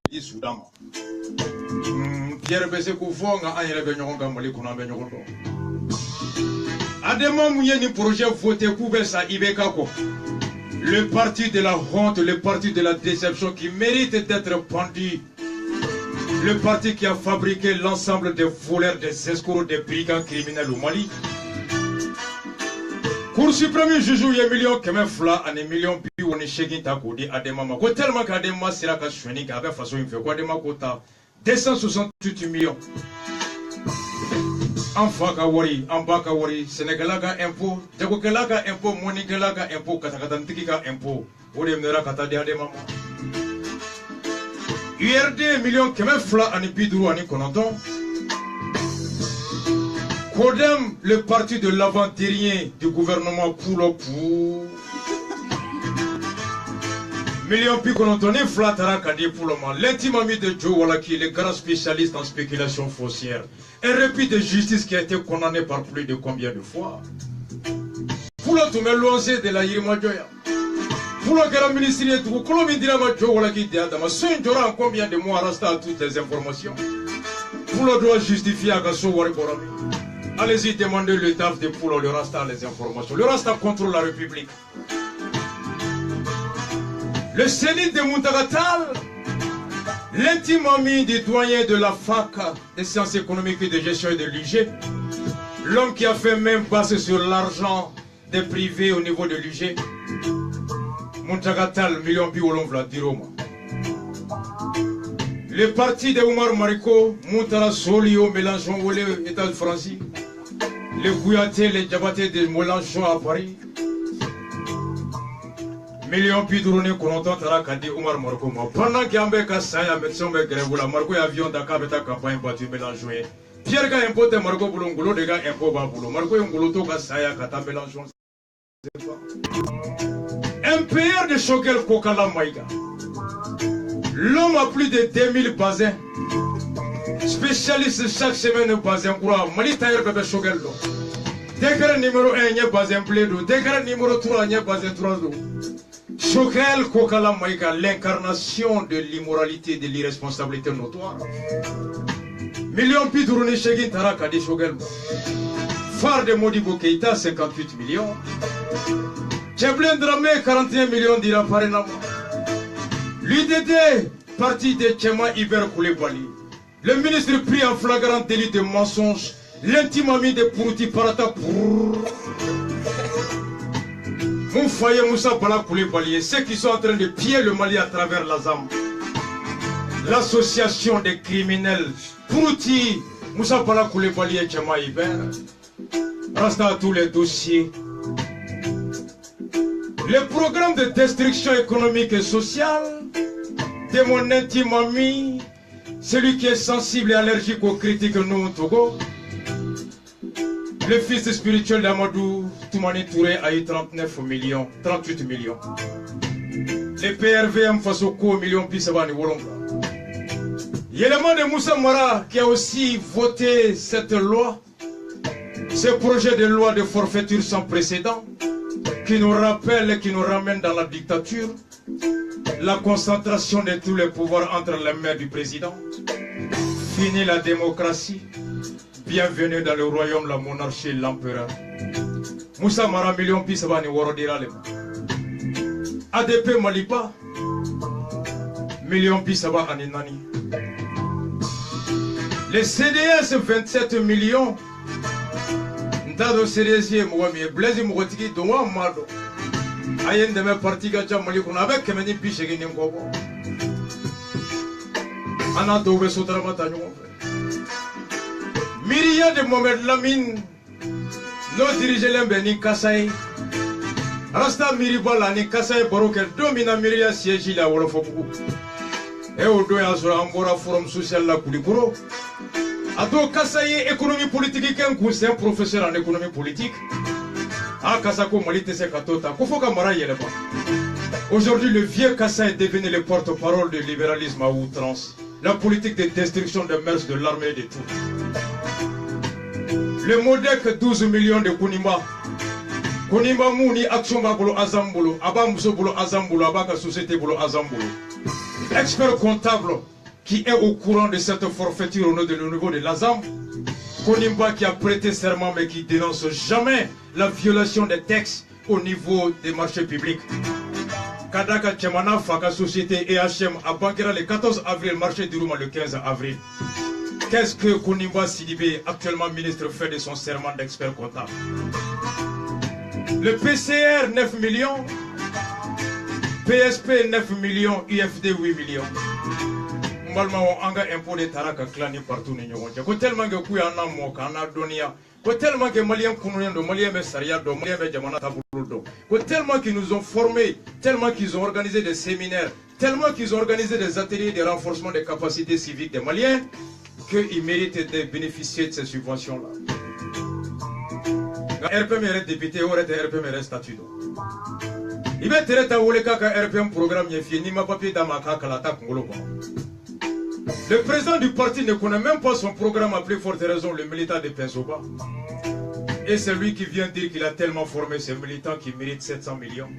dit Soudan. Pierre Bessé Koufonga, a yelebe nyonga mali kuna be nyondo. Adema Mouyeni projet voté Koubessa Ibekako. Le parti de la honte, le parti de la déception qui mérite d'être pendu. Le parti qui a fabriqué l'ensemble des voleurs, des escrocs, des brigands criminels au Mali. Cour suprême juge y a million keme fla ane million bi woni shegin ta ko di Adema ma ko tellement qu'Adema sera ka shweni ka be façon fait ko Adema ko ta 268 millions. Enfant ka wari, amba ka wari, Sénégal ka impôt, jago kala ka impôt, moni kala ka impôt, kata ntiki ka impôt. O de mera kata di Adema ma. URD million keme fla ane biduru ane kononton. Kodem, le parti de l'avant-dernier du gouvernement pour million pi konontoné flatara kadi pour le moment. L'intime ami de Joe Walaki, le grand spécialiste en spéculation foncière. Un répit de justice qui a été condamné par plus de combien de fois. Pour le tout, mais l'osé de la Yirima Joya. Pour le grand ministre de tout, comment il dira Joe Walaki de Adama, c'est en combien de mois resta toutes les informations. Pour le droit justifier à Gasso Wariborami. Allez-y demander le DAF de Poulo, le Rasta les informations. Le Rasta contrôle la République. Le Sénit de Muntagatal, l'intime ami du doyen de la FAC des sciences économiques et de gestion et de l'UG, l'homme qui a fait même passer sur l'argent des privés au niveau de l'UG, Muntagatal, million biolon Vladiroma. Le parti de Oumar Mariko, Muntara Solio, Mélenchon, Olé, État de France. Les Gouyaté, les Diabaté de Mélenchon à Paris. Million Pidrouné, Kononton, Tarakadi, Oumar Mariko. Pendant qu'il y a un mec à Saya, médecin, Grévoula, Marco avion Dakar, Beta campagne battue Mélenchon. Pierre Ga impote Marco Boulongolo, les gars impo Baboulou. Marco Ngoloto, Kassaya, Kata Mélenchon. Un PR de Choquel Kokala Maïga. L'homme a plus de 2000 basins. Spécialiste chaque semaine au bassin courant. Mali Taïr Bébé Choquel. Décret numéro 1, il y a bassin Plédo. Décret numéro 3, il y a bassin 3. Choquel Kokala Maïga, l'incarnation de l'immoralité et de l'irresponsabilité notoire. Million Pidrouné Chegin Taraka de Choquel. Phare de Modibo Keïta, 58 millions. Tcheblin Dramé, 41 millions d'Ira Parenama. L'UDD, parti de Tchema Iber Koulibaly. Le ministre pris en flagrant délit de mensonge. L'intime ami de Pourouti Parata. Mouffaye Moussa Bala Koulibaly. Ceux qui sont en train de piller le Mali à travers la ZAM. L'association des criminels. Pourouti Moussa Bala Koulibaly et Tchema Iber. Reste à tous les dossiers. Le programme de destruction économique et sociale de mon intime ami, celui qui est sensible et allergique aux critiques nous au Togo, le fils spirituel d'Amadou Toumani Touré a eu 38 millions. Le PRVM face au co million Pissabani Wolonga. L'élément de Moussa Mara qui a aussi voté cette loi, ce projet de loi de forfaiture sans précédent, qui nous rappelle et qui nous ramène dans la dictature, la concentration de tous les pouvoirs entre les mains du président. Fini la démocratie, bienvenue dans le royaume, la monarchie, l'empereur. Moussa Mara million Pissabani Worodira Lema. ADP Malipa, million Pissaba Aninani. Les CDS 27 millions. Ndado Sérésier Mouami, Blaise Mourotiki, Doua Mado. Ayen de mes partis Gadja Malikuna avec Kemeni Pichegin Ngobo. Anna Dove Sotramata. Myriade de Mohamed Lamine, nos dirigeants Beni Kassai. Rasta Miribala ni Kassai Barokel, domina Myria siège la Wolofoku. Et au doya sur Ambora Forum Social la Kulikuro. Ado Kassai économie politique, c'est un professeur en économie politique. Ah, Kassako Malite Sekatota, Kofoka Mara Yeleba. Aujourd'hui, le vieux Kassai est devenu le porte-parole du libéralisme à outrance. La politique de destruction des mœurs de l'armée et de tout. Le Modek 12 millions de Kunimba. Kunimba Mouni Action Babolo Azambulo, Abamso Bolo Azambulo, Abaka Société Bolo Azambulo. Expert comptable, qui est au courant de cette forfaiture au niveau de l'Azam, Konimba qui a prêté serment mais qui dénonce jamais la violation des textes au niveau des marchés publics. Kadaka Tchemana Faka Société EHM a banqué le 14 avril, marché du Rouma le 15 avril. Qu'est-ce que Konimba Sidibé, actuellement ministre, fait de son serment d'expert comptable? Le PCR 9 millions, PSP 9 millions, UFD 8 millions. Mbalma on anga impôt de taraka clani partout ni nyonja. Ko tellement que kuya na moka na donia. Ko tellement que malien kunuendo, malien be saria do, malien be jamana tabulu do. Ko tellement qu'ils nous ont formés, tellement qu'ils ont organisé des séminaires, tellement qu'ils ont organisé des ateliers de renforcement des capacités civiques des Maliens, qu'ils méritent de bénéficier de ces subventions-là. RPM est député, ou RPM est statut. Il va être un kaka RPM programme yefie ni ma papier damaka kalata kongolo. Le président du parti ne connaît même pas son programme, à plus forte raison le militant de Pensoba. Et c'est lui qui vient dire qu'il a tellement formé ces militants qui méritent 700 millions.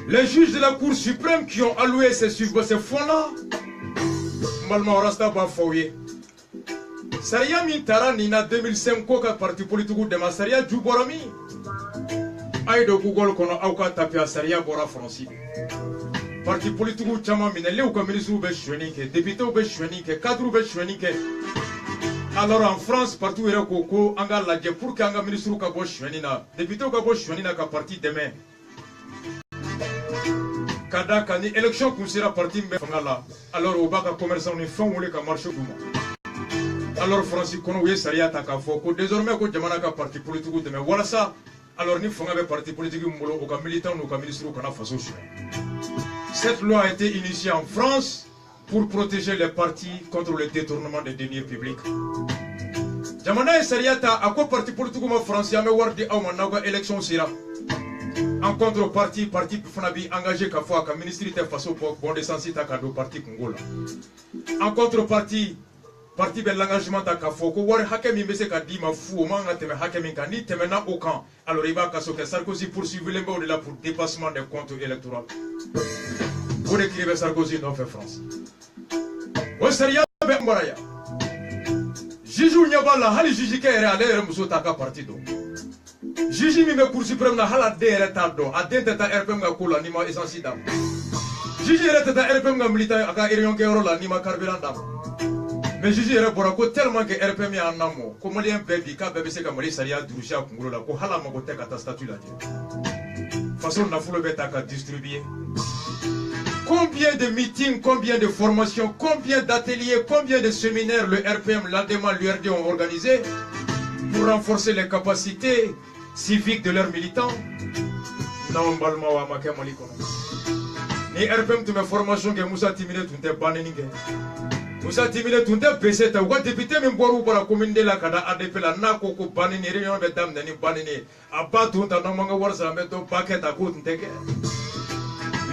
Les juges de la Cour suprême qui ont alloué ces fonds-là, Malma Rasta Bafoye. Saria Mintara Nina 2005 Koka parti politique de Massaria Djuborami. Aïdo Google Kono Auka Tapia Saria Bora Francis. Parti politique ou chama minele ou comme ministre ou béchouanique, député ou béchouanique, cadre ou béchouanique. Alors en France, partout où il y a Koko, Anga Ladje pour qu'Anga ministre ou Kabo Chouanina, député ou Kabo Chouanina ka parti demain. Kada Kani, élection qu'on sera parti Mbefangala. Alors au bas, commerçant, on est fin ou les marché Gouma. Alors Francis Kono, oui, Saria Takafoko, désormais, ko Jamana ka parti politique ou demain. Voilà ça. Alors nous faisons un parti politique ou comme militant ou comme ministre ou comme façon. Cette loi a été initiée en France pour protéger les partis contre le détournement des deniers publics. Jamana et Sariata, à quoi parti politique comme français, mais wardi au managa élection sera. En contrepartie, parti Funabi engagé qu'à fois comme ministre de façon pour bon descensi takado parti Congola. En contrepartie, parti de l'engagement takafo ko war hakemi mbese ka di ma fu manga teme hakemi ka ni teme na aucun. Alors il va kaso que Sarkozy poursuivre les mots de la pour dépassement des comptes électoraux. Pour écrire Sarkozy non fait France. O Saria be mbaraya. Jiju nyabala hali jiji kere ale muso taka parti do. Jiji mi me cour suprême na hala dere tado adente ta RPM ga kula ni ma essence dam. Jiji rete ta RPM ga militant aka irion ke oro la ni ma carburant dam. Mais Jiji est tellement que RPM est en amont. Comme il y a un bébé, quand bébé c'est comme les Saria Doucha à Congo, là, pour Hala Magote à ta statue là. Façon, on a foulé bête à distribuer. Combien de meetings, combien de formations, combien d'ateliers, combien de séminaires le RPM, l'ADEMA, l'URD ont organisé pour renforcer les capacités civiques de leurs militants? Non, Balma wa Makemoli Kono. Ni RPM, tu me formations que Moussa Timide, tu n'es pas nénique. Moussa Timile tunde pese ta wa député min boru pour la commune de la kada ADP la na ko ko banini réunion be dam nani banini aba tunta no manga warsa meto paquet à côté nteke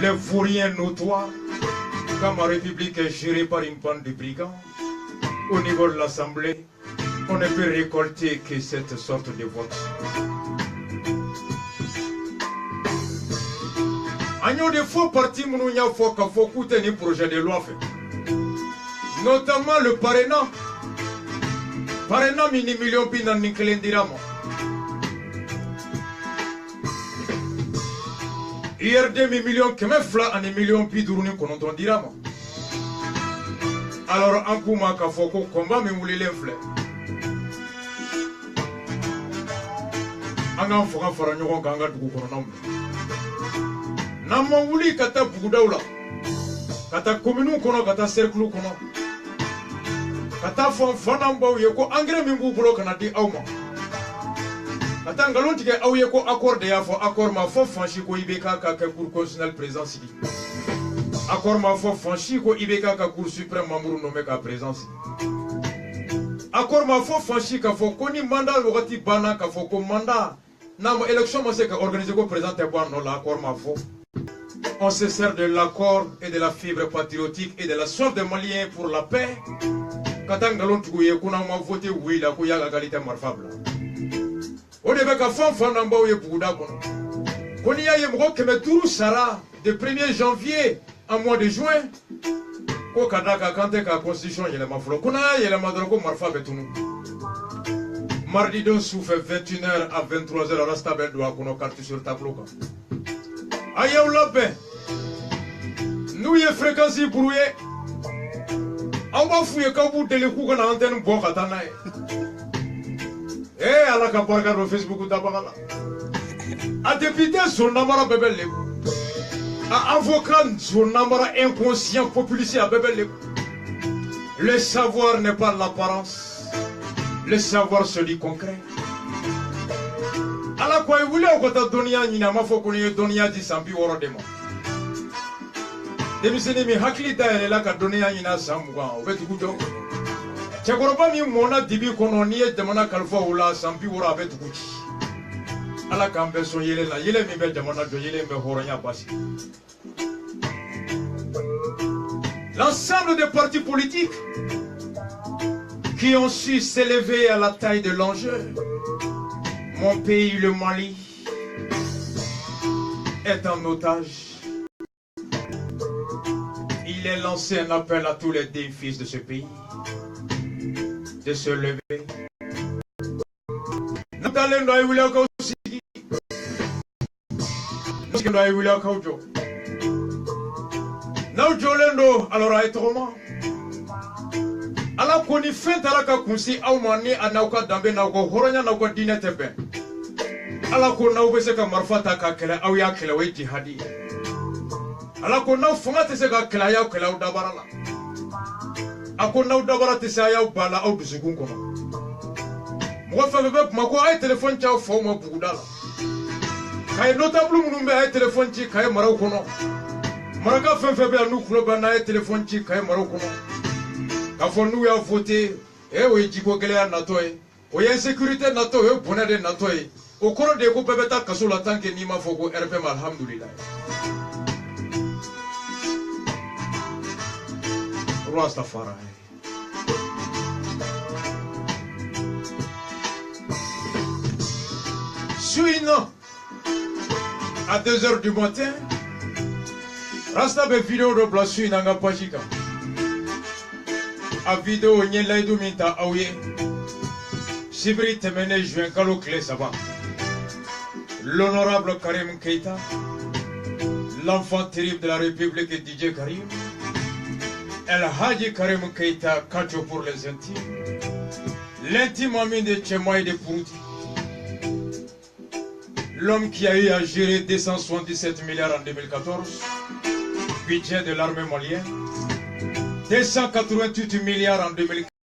les vauriens notoires comme la République est gérée par une bande de brigands au niveau de l'Assemblée on ne peut récolter que cette sorte de vote. Agnon de faux partis mounya faux ka faux coûter ni projet de loi fait. Notamment le parrainant. Parrainant mini million pina nikelendiramo. IRD mi million kemefla ani million pi duruni kononton diramo. Alors en kuma ka foko combat mi wuli l'enfle. Anga foka fara nyogon kanga dugu kononom. Namma wuli kata bugudawla. Kata commune kono kata cercle kono. Kata fon fanambo yeko engrais mimbu bulo kana di awma. Kata ngalon tike aw yeko accord ya fo accord ma fo franchi ko ibeka ka cour constitutionnel présence di. Accord ma fo franchi ko ibeka ka cour suprême membre nommé ka présence. Accord ma fo franchi ka fo koni mandat wakati bana ka fo ko mandat na mo élection mo se ka organiser ko présenter bon no la accord ma fo. On se sert de l'accord et de la fibre patriotique et de la soif des Maliens pour la paix. Quand on a voté oui, la couille à la qualité marfable. On est avec un fan d'en et Bouddha. On y a un mot que me tout sera de 1er janvier à mois de juin. ko kadaka kante ka constitution yelema folo kuna yelema dron ko marfa betunu mardi don souffle 21h à 23h rasta ben doit kono carte sur tableau ka ayaw labbe nous y fréquence brouillé on va fouiller ka bu dele ku kana antenne bo katana ala ka barka do Facebook dabagala a député son namara bebelle a avocat son namara inconscient populiste à bebelle. Le savoir n'est pas l'apparence, le savoir se dit concret. Ala quoi vous voulez au côté donia ni na mafo ko ni donia di sambi woro demo demiseni mi hakili da la ka donia ni na samwa o betu kujo chakoroba mi mona dibi kono ni e demana kalfo wala sambi woro betu kuji ala kambe so yele la yele mi be demana do yele me horonya basi. L'ensemble des partis politiques qui ont su s'élever à la taille de l'enjeu. Mon pays, le Mali, est en otage. Il est lancé un appel à tous les défis de ce pays de se lever. Alors, autrement. Ala koni fenta la ka kunsi aw mani anauka dambe na ko horonya na ko dine tebe ala ko na ubese ka marfata ka kele aw ya kele we jihadi ala ko na funga te se ka kele ya kele aw dabarala ako na dabara te sa ya bala aw dusugun kono mo fa bebe mako ay telephone cha fo mo bugudala kay notable munumbe ay telephone ci kay maraw kono maraka fenfe be anu kulo bana ay telephone ci kay maraw kono. Quand nous avons voté, oui, Djigo Gelea Natoe, oui, insécurité Natoe, bonheur de Natoe, au cours des groupes Beta Kasola Tanke Nima Fogo, RPM Alhamdulillah. Rastafari. Suina, à 2h du matin, Rasta be vidéo de Blasuin Nanga Pajika. A vidéo nye laidu minta aouye Sibri temene juin kalo clé ça va. L'honorable Karim Keita, l'enfant terrible de la République DJ Karim, El Hadji Karim Keita, Kacho pour les intimes, l'intime ami de Tchema et de Pouti, l'homme qui a eu à gérer 277 milliards en 2014, budget de l'armée malienne, 288 milliards en 2015.